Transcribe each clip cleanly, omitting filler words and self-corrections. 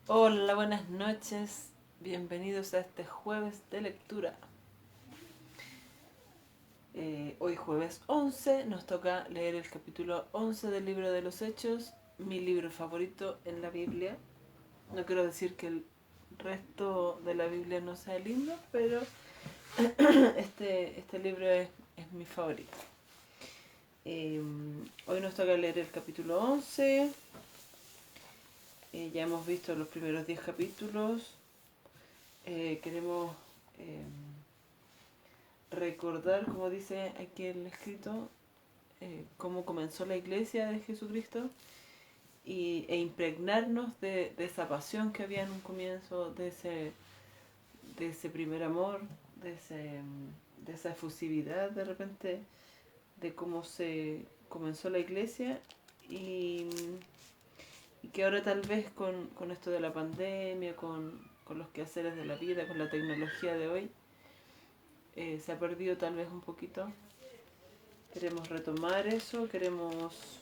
Hola, buenas noches. Bienvenidos a este jueves de lectura. Hoy jueves 11 nos toca leer el capítulo 11 del libro de los Hechos, mi libro favorito en la Biblia. No quiero decir que el resto de la Biblia no sea lindo, pero este libro es mi favorito. Hoy nos toca leer el capítulo 11. Ya hemos visto los primeros 10 capítulos. Queremos recordar, como dice aquí el escrito, cómo comenzó la iglesia de Jesucristo e impregnarnos de esa pasión que había en un comienzo, de ese primer amor, de esa efusividad de repente, de cómo se comenzó la iglesia y, y que ahora tal vez con esto de la pandemia, con los quehaceres de la vida, con la tecnología de hoy, se ha perdido tal vez un poquito. Queremos retomar eso, queremos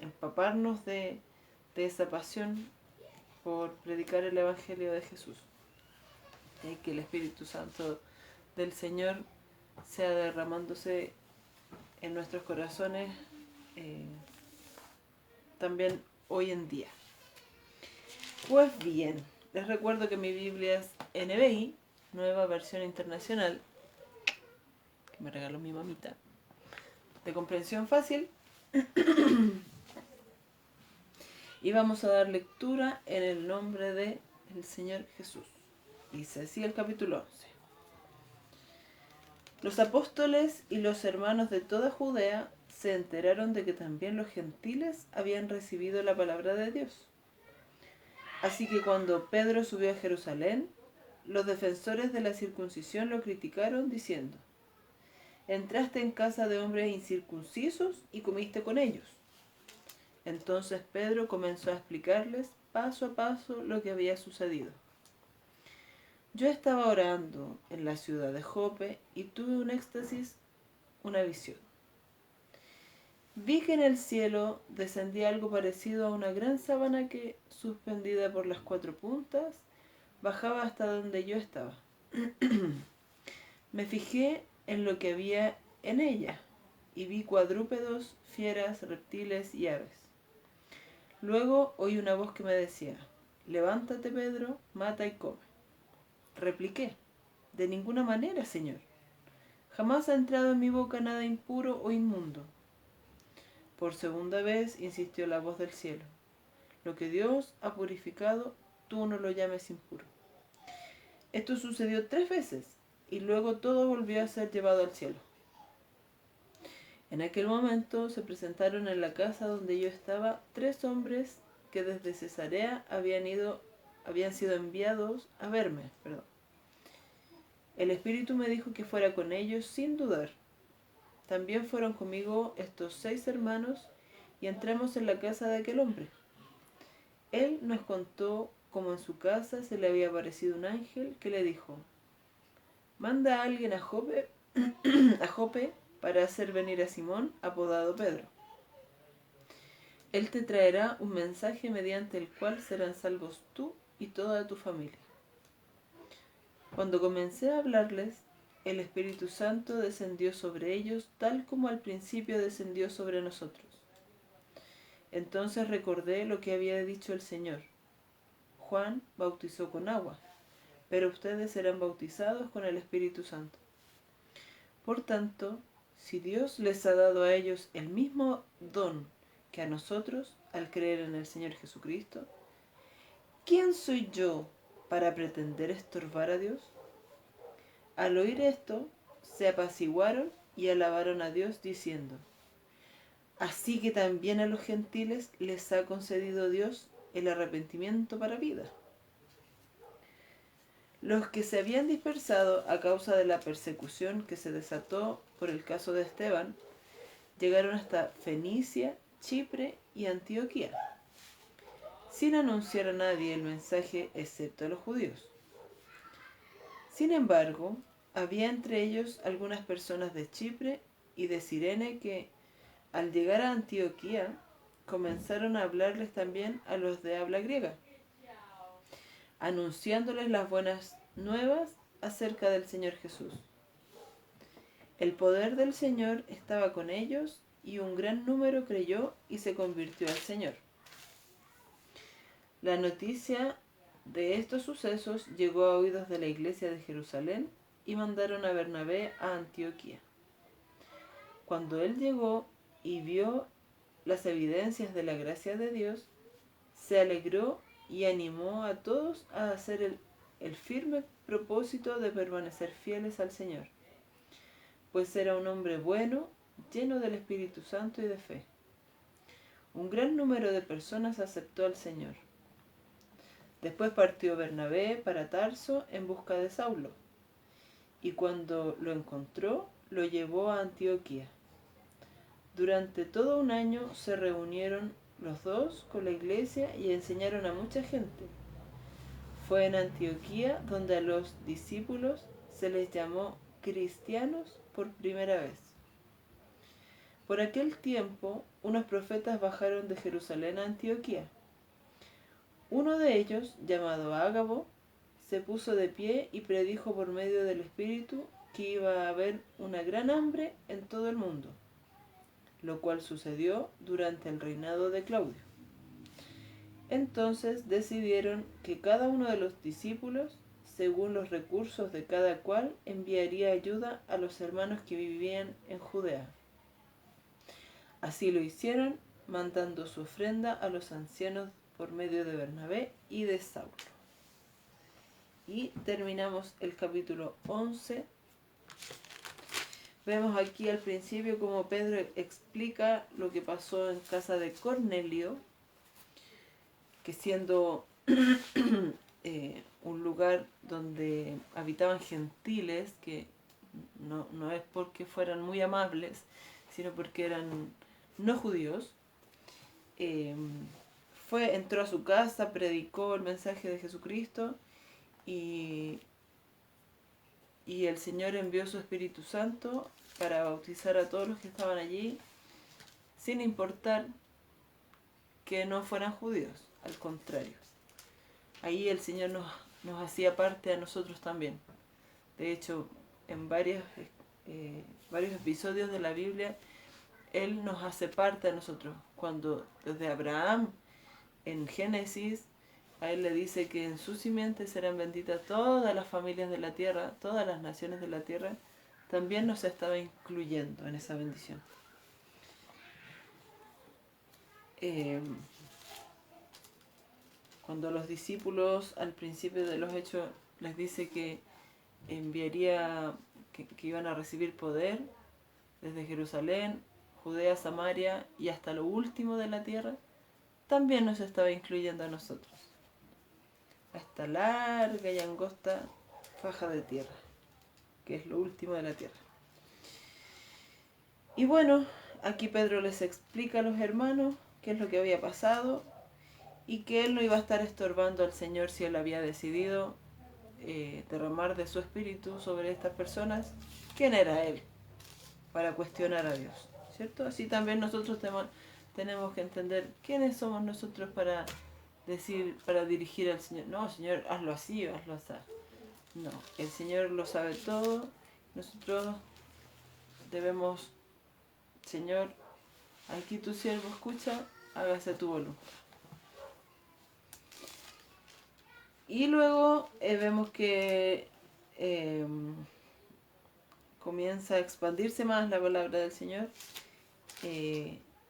empaparnos de esa pasión por predicar el Evangelio de Jesús. Que el Espíritu Santo del Señor sea derramándose en nuestros corazones también hoy en día. Pues bien, les recuerdo que mi Biblia es NBI, Nueva Versión Internacional, que me regaló mi mamita, de comprensión fácil. Y vamos a dar lectura en el nombre del Señor Jesús. Dice así el capítulo 11. Los apóstoles y los hermanos de toda Judea se enteraron de que también los gentiles habían recibido la palabra de Dios. Así que cuando Pedro subió a Jerusalén, los defensores de la circuncisión lo criticaron diciendo: entraste en casa de hombres incircuncisos y comiste con ellos. Entonces Pedro comenzó a explicarles paso a paso lo que había sucedido. Yo estaba orando en la ciudad de Jope y tuve un éxtasis, una visión. Vi que en el cielo descendía algo parecido a una gran sábana que, suspendida por las 4 puntas, bajaba hasta donde yo estaba. Me fijé en lo que había en ella y vi cuadrúpedos, fieras, reptiles y aves. Luego oí una voz que me decía: levántate, Pedro, mata y come. Repliqué: de ninguna manera, Señor. Jamás ha entrado en mi boca nada impuro o inmundo. Por segunda vez insistió la voz del cielo: lo que Dios ha purificado, tú no lo llames impuro. Esto sucedió 3 veces y luego todo volvió a ser llevado al cielo. En aquel momento se presentaron en la casa donde yo estaba 3 hombres que desde Cesarea habían sido enviados a verme. El Espíritu me dijo que fuera con ellos sin dudar. También fueron conmigo estos 6 hermanos y entramos en la casa de aquel hombre. Él nos contó cómo en su casa se le había aparecido un ángel que le dijo: manda a alguien a Jope para hacer venir a Simón, apodado Pedro. Él te traerá un mensaje mediante el cual serán salvos tú y toda tu familia. Cuando comencé a hablarles, el Espíritu Santo descendió sobre ellos tal como al principio descendió sobre nosotros. Entonces recordé lo que había dicho el Señor: Juan bautizó con agua, pero ustedes serán bautizados con el Espíritu Santo. Por tanto, si Dios les ha dado a ellos el mismo don que a nosotros al creer en el Señor Jesucristo, ¿quién soy yo para pretender estorbar a Dios? Al oír esto, se apaciguaron y alabaron a Dios diciendo: así que también a los gentiles les ha concedido Dios el arrepentimiento para vida. Los que se habían dispersado a causa de la persecución que se desató por el caso de Esteban llegaron hasta Fenicia, Chipre y Antioquía, sin anunciar a nadie el mensaje excepto a los judíos. Sin embargo, había entre ellos algunas personas de Chipre y de Cirene que, al llegar a Antioquía, comenzaron a hablarles también a los de habla griega, anunciándoles las buenas nuevas acerca del Señor Jesús. El poder del Señor estaba con ellos y un gran número creyó y se convirtió al Señor. La noticia de estos sucesos llegó a oídos de la iglesia de Jerusalén y mandaron a Bernabé a Antioquía. Cuando él llegó y vio las evidencias de la gracia de Dios, se alegró y animó a todos a hacer el firme propósito de permanecer fieles al Señor, pues era un hombre bueno, lleno del Espíritu Santo y de fe. Un gran número de personas aceptó al Señor. Después partió Bernabé para Tarso en busca de Saulo, y cuando lo encontró, lo llevó a Antioquía. Durante todo un año se reunieron los dos con la iglesia y enseñaron a mucha gente. Fue en Antioquía donde a los discípulos se les llamó cristianos por primera vez. Por aquel tiempo, unos profetas bajaron de Jerusalén a Antioquía. Uno de ellos, llamado Ágabo, se puso de pie y predijo por medio del Espíritu que iba a haber una gran hambre en todo el mundo, lo cual sucedió durante el reinado de Claudio. Entonces decidieron que cada uno de los discípulos, según los recursos de cada cual, enviaría ayuda a los hermanos que vivían en Judea. Así lo hicieron, mandando su ofrenda a los ancianos por medio de Bernabé y de Saulo. Y terminamos el capítulo 11. Vemos aquí al principio cómo Pedro explica lo que pasó en casa de Cornelio, que siendo un lugar donde habitaban gentiles, que no es porque fueran muy amables, sino porque eran no judíos, entró a su casa, predicó el mensaje de Jesucristo y el Señor envió su Espíritu Santo para bautizar a todos los que estaban allí, sin importar que no fueran judíos, al contrario. Ahí el Señor nos hacía parte a nosotros también. De hecho, en varios episodios de la Biblia, Él nos hace parte a nosotros. Cuando desde Abraham, en Génesis, a Él le dice que en su simiente serán benditas todas las familias de la tierra, todas las naciones de la tierra, también nos estaba incluyendo en esa bendición. Cuando los discípulos al principio de los Hechos les dice que enviaría, que iban a recibir poder desde Jerusalén, Judea, Samaria y hasta lo último de la tierra, también nos estaba incluyendo a nosotros, a esta larga y angosta faja de tierra, que es lo último de la tierra. Y bueno, aquí Pedro les explica a los hermanos qué es lo que había pasado y que él no iba a estar estorbando al Señor si él había decidido derramar de su espíritu sobre estas personas. ¿Quién era él para cuestionar a Dios? ¿Cierto? Así también nosotros tenemos que entender quiénes somos nosotros para decir, para dirigir al Señor. No, Señor, hazlo así o hazlo así. No, el Señor lo sabe todo. Nosotros debemos, Señor, aquí tu siervo escucha, hágase tu voluntad. Y luego vemos que comienza a expandirse más la palabra del Señor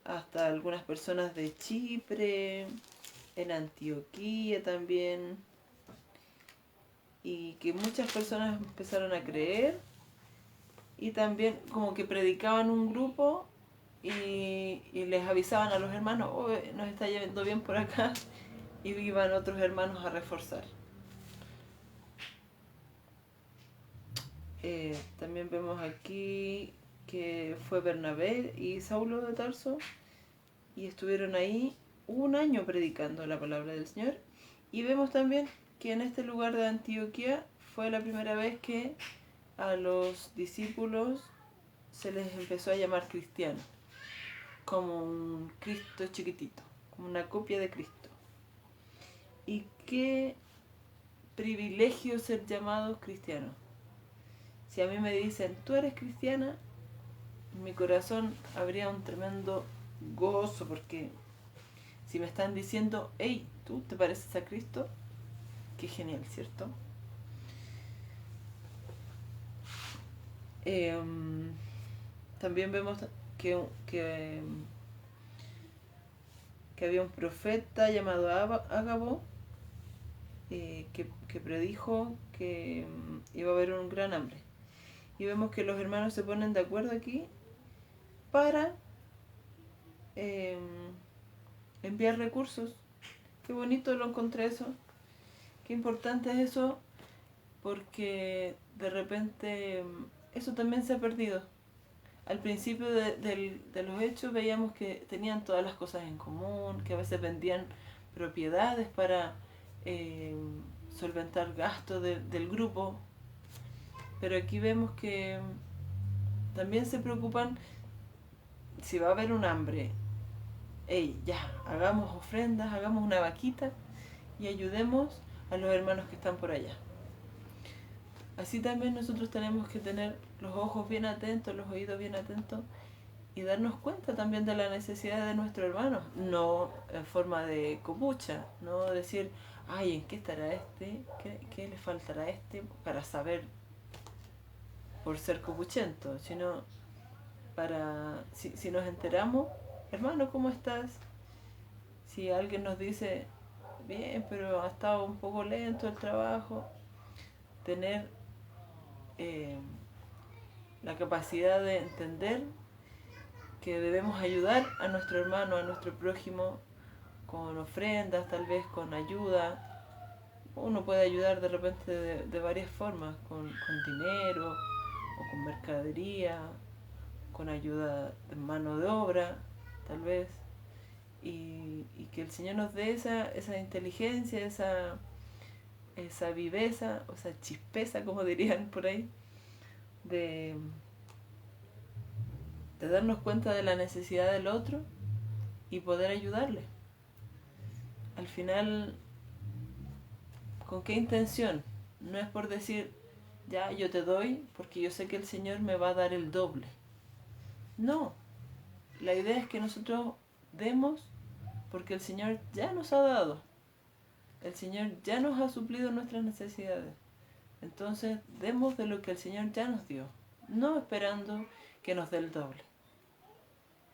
hasta algunas personas de Chipre, en Antioquía también, y que muchas personas empezaron a creer y también como que predicaban un grupo y les avisaban a los hermanos, oh, nos está yendo bien por acá, y iban otros hermanos a reforzar. También vemos aquí que fue Bernabé y Saulo de Tarso y estuvieron ahí un año predicando la palabra del Señor. Y vemos también que en este lugar de Antioquía fue la primera vez que a los discípulos se les empezó a llamar cristianos. como un Cristo chiquitito, como una copia de Cristo. Y qué privilegio ser llamados cristianos. Si a mí me dicen, tú eres cristiana, en mi corazón habría un tremendo gozo, porque si me están diciendo, hey, ¿tú te pareces a Cristo? Qué genial, ¿cierto? También vemos que había un profeta llamado Ágabo, que predijo que iba a haber un gran hambre. Y vemos que los hermanos se ponen de acuerdo aquí para enviar recursos. Qué bonito lo encontré eso. Qué importante es eso, porque de repente eso también se ha perdido. Al principio de los hechos veíamos que tenían todas las cosas en común, que a veces vendían propiedades para solventar gastos del grupo. Pero aquí vemos que también se preocupan si va a haber un hambre. Hey, ya, hagamos ofrendas, hagamos una vaquita y ayudemos a los hermanos que están por allá. Así también nosotros tenemos que tener los ojos bien atentos, los oídos bien atentos y darnos cuenta también de la necesidad de nuestro hermano. No en forma de copucha, no decir, ay, ¿en qué estará este? ¿Qué le faltará a este? Para saber, por ser copuchento, sino para, si nos enteramos, hermano, ¿cómo estás? Si alguien nos dice, bien, pero ha estado un poco lento el trabajo, tener la capacidad de entender que debemos ayudar a nuestro hermano, a nuestro prójimo, con ofrendas, tal vez con ayuda. Uno puede ayudar de repente de varias formas, con dinero o con mercadería, con ayuda de mano de obra, tal vez. Y que el Señor nos dé esa inteligencia, esa viveza, o esa chispeza, como dirían por ahí, de darnos cuenta de la necesidad del otro y poder ayudarle. Al final, ¿con qué intención? No es por decir, ya, yo te doy porque yo sé que el Señor me va a dar el doble. No, la idea es que nosotros demos porque el Señor ya nos ha dado. El Señor ya nos ha suplido nuestras necesidades. Entonces, demos de lo que el Señor ya nos dio, no esperando que nos dé el doble.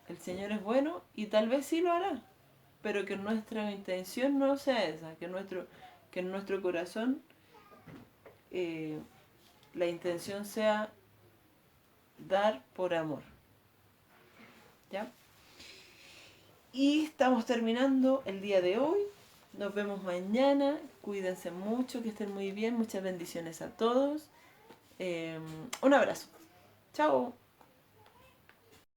El Señor es bueno y tal vez sí lo hará, pero que nuestra intención no sea esa, que en nuestro corazón la intención sea dar por amor. ¿Ya? Y estamos terminando el día de hoy. Nos vemos mañana. Cuídense mucho, que estén muy bien. Muchas bendiciones a todos. Un abrazo. Chao.